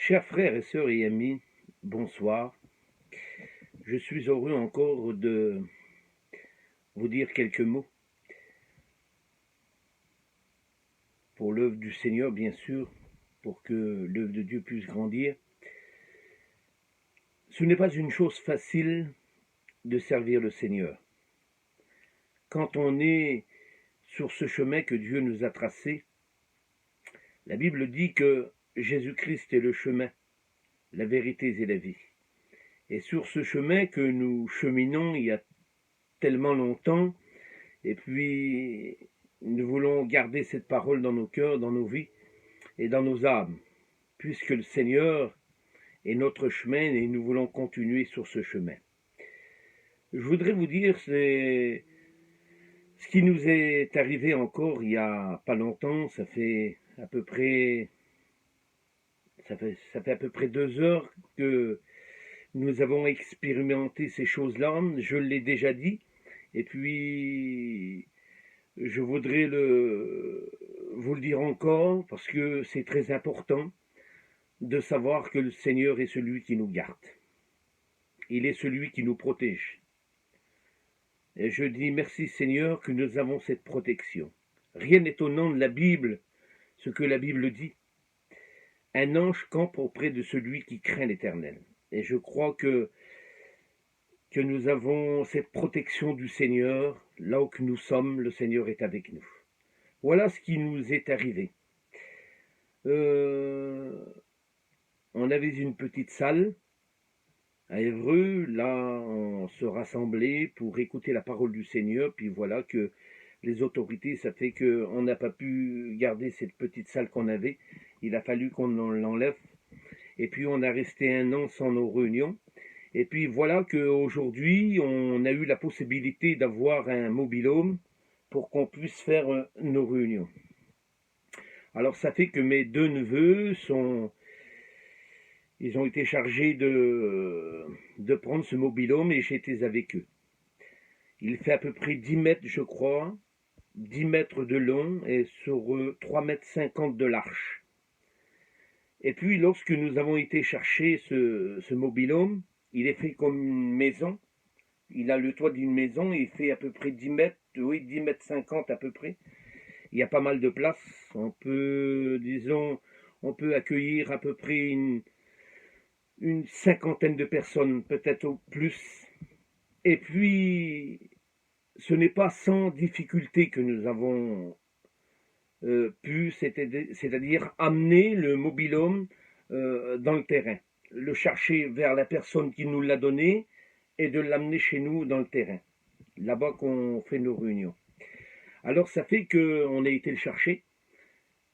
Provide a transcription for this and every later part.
Chers frères et sœurs et amis, bonsoir. Je suis heureux encore de vous dire quelques mots pour l'œuvre du Seigneur, bien sûr, pour que l'œuvre de Dieu puisse grandir. Ce n'est pas une chose facile de servir le Seigneur. Quand on est sur ce chemin que Dieu nous a tracé, la Bible dit que Jésus-Christ est le chemin, la vérité et la vie. Et sur ce chemin que nous cheminons il y a tellement longtemps, et puis nous voulons garder cette parole dans nos cœurs, dans nos vies et dans nos âmes, puisque le Seigneur est notre chemin et nous voulons continuer sur ce chemin. Je voudrais vous dire, c'est ce qui nous est arrivé encore il n'y a pas longtemps, ça fait à peu près 2 heures que nous avons expérimenté ces choses-là, je l'ai déjà dit, et puis je voudrais vous le dire encore, parce que c'est très important de savoir que le Seigneur est celui qui nous garde. Il est celui qui nous protège. Et je dis merci Seigneur que nous avons cette protection. Rien d'étonnant de la Bible, ce que la Bible dit. Un ange campe auprès de celui qui craint l'Éternel. Et je crois que nous avons cette protection du Seigneur. Là où que nous sommes, le Seigneur est avec nous. Voilà ce qui nous est arrivé. On avait une petite salle à Évreux, là on se rassemblait pour écouter la parole du Seigneur, puis voilà que les autorités, ça fait qu'on n'a pas pu garder cette petite salle qu'on avait, il a fallu qu'on l'enlève, et puis on a resté 1 an sans nos réunions, et puis voilà qu'aujourd'hui on a eu la possibilité d'avoir un mobil-home pour qu'on puisse faire nos réunions. Alors ça fait que mes 2 neveux ils ont été chargés de prendre ce mobil-home et j'étais avec eux. Il fait à peu près 10 mètres, je crois, 10 mètres de long et sur 3,50 mètres de large. Et puis lorsque nous avons été chercher ce mobil-home, il est fait comme une maison. Il a le toit d'une maison et il fait à peu près 10 mètres, oui, 10 mètres 50 à peu près. Il y a pas mal de place. On peut accueillir à peu près une 50aine de personnes, peut-être au plus. Et puis, ce n'est pas sans difficulté que nous avons pu, c'est-à-dire amener le mobil-home dans le terrain, le chercher vers la personne qui nous l'a donné et de l'amener chez nous dans le terrain, là-bas qu'on fait nos réunions. Alors ça fait qu'on a été le chercher.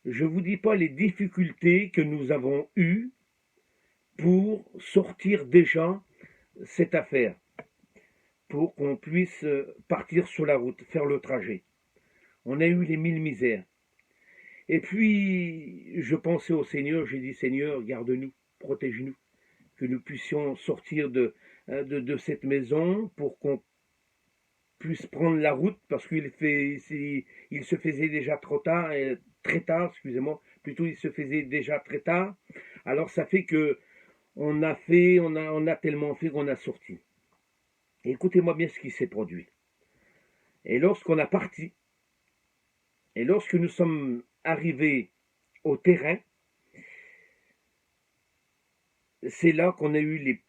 Je ne vous dis pas les difficultés que nous avons eues pour sortir déjà cette affaire, pour qu'on puisse partir sur la route, faire le trajet. On a eu les 1000 misères. Et puis, je pensais au Seigneur, j'ai dit, Seigneur, garde-nous, protège-nous, que nous puissions sortir de cette maison pour qu'on puisse prendre la route, parce qu'il se faisait déjà très tard, excusez-moi, plutôt il se faisait déjà très tard. Alors ça fait que on a tellement fait qu'on a sorti. Et écoutez-moi bien ce qui s'est produit. Et lorsqu'on a parti, et lorsque nous sommes arrivés au terrain, c'est là qu'on a eu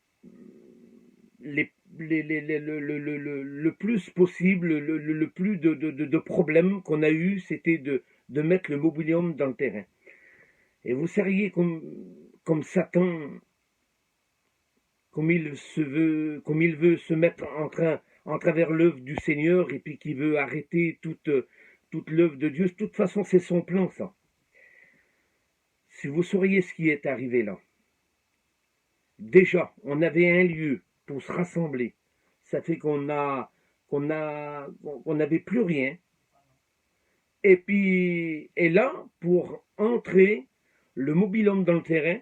le plus possible, le plus de problèmes qu'on a eu, c'était de mettre le mobilium dans le terrain. Et vous seriez comme Satan, comme il veut se mettre en travers l'œuvre du Seigneur et puis qui veut arrêter toute l'œuvre de Dieu. De toute façon, c'est son plan, ça. Si vous sauriez ce qui est arrivé là. Déjà, on avait un lieu pour se rassembler. Ça fait qu'on n'avait plus rien. Et puis, et là, pour entrer le mobil-home dans le terrain,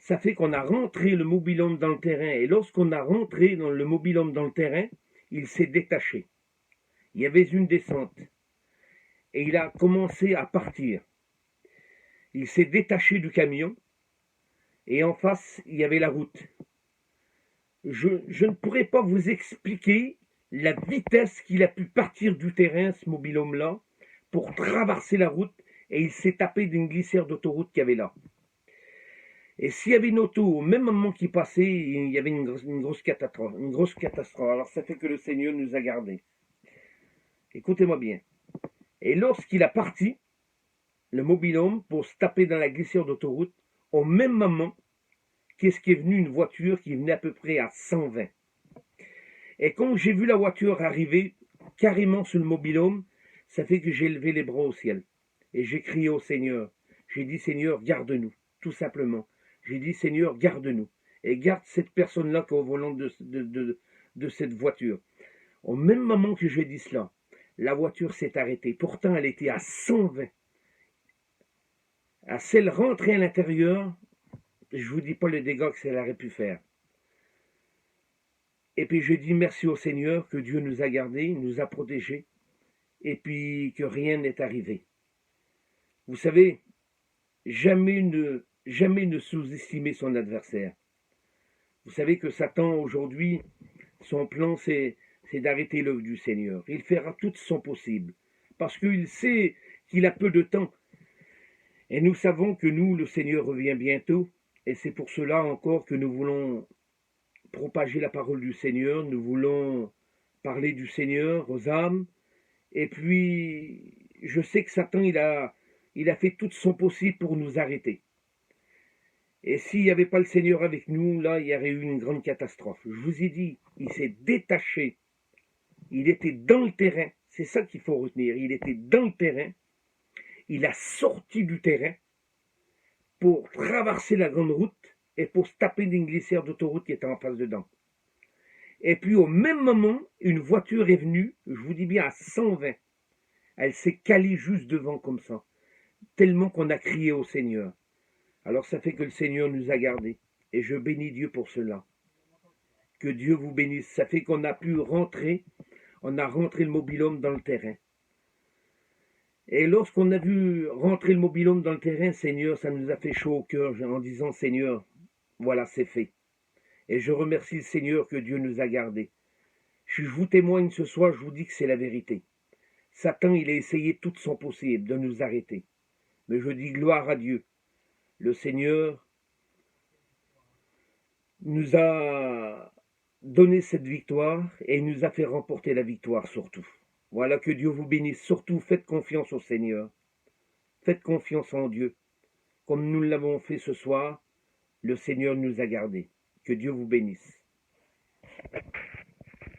ça fait qu'on a rentré le mobil-home dans le terrain. Et lorsqu'on a rentré dans le mobil-home dans le terrain, il s'est détaché. Il y avait une descente. Et il a commencé à partir. Il s'est détaché du camion. et en face, il y avait la route. Je ne pourrais pas vous expliquer la vitesse qu'il a pu partir du terrain, ce mobil-homme-là, pour traverser la route, et il s'est tapé d'une glissière d'autoroute qu'il y avait là. Et s'il y avait une auto au même moment qu'il passait, il y avait une grosse catastrophe. Une grosse catastrophe. Alors ça fait que le Seigneur nous a gardés. Écoutez-moi bien. Et lorsqu'il a parti, le mobil-home, pour se taper dans la glissière d'autoroute, au même moment, qu'est-ce qui est venu? Une voiture qui venait à peu près à 120. Et quand j'ai vu la voiture arriver carrément sur le mobil-home, ça fait que j'ai levé les bras au ciel. Et j'ai crié au Seigneur. J'ai dit, Seigneur, garde-nous, tout simplement. J'ai dit, Seigneur, garde-nous. Et garde cette personne-là qui est au volant de cette voiture. Au même moment que j'ai dit cela, la voiture s'est arrêtée. Pourtant, elle était à 120. À celle rentrée à l'intérieur, je ne vous dis pas le dégât que ça aurait pu faire. Et puis je dis merci au Seigneur que Dieu nous a gardés, nous a protégés, et puis que rien n'est arrivé. Vous savez, jamais ne sous-estimer son adversaire. Vous savez que Satan, aujourd'hui, son plan, c'est d'arrêter l'œuvre du Seigneur. Il fera tout son possible, parce qu'il sait qu'il a peu de temps. Et nous savons que nous, le Seigneur revient bientôt, et c'est pour cela encore que nous voulons propager la parole du Seigneur, nous voulons parler du Seigneur aux âmes, et puis je sais que Satan, il a fait tout son possible pour nous arrêter. Et s'il n'y avait pas le Seigneur avec nous, là, il y aurait eu une grande catastrophe. Je vous ai dit, il s'est détaché. Il était dans le terrain. C'est ça qu'il faut retenir. Il était dans le terrain. Il a sorti du terrain pour traverser la grande route et pour se taper d'une glissière d'autoroute qui était en face dedans. Et puis au même moment, une voiture est venue, je vous dis bien à 120. Elle s'est calée juste devant comme ça. Tellement qu'on a crié au Seigneur. Alors ça fait que le Seigneur nous a gardés. Et je bénis Dieu pour cela. Que Dieu vous bénisse. Ça fait qu'on a pu rentrer. On a rentré le mobil-home dans le terrain. Et lorsqu'on a vu rentrer le mobil-home dans le terrain, Seigneur, ça nous a fait chaud au cœur en disant, Seigneur, voilà, c'est fait. Et je remercie le Seigneur que Dieu nous a gardés. Je vous témoigne ce soir, je vous dis que c'est la vérité. Satan, il a essayé tout son possible de nous arrêter. Mais je dis gloire à Dieu. Le Seigneur nous a donné cette victoire et il nous a fait remporter la victoire surtout. Voilà, que Dieu vous bénisse. Surtout, faites confiance au Seigneur. Faites confiance en Dieu. Comme nous l'avons fait ce soir, le Seigneur nous a gardés. Que Dieu vous bénisse.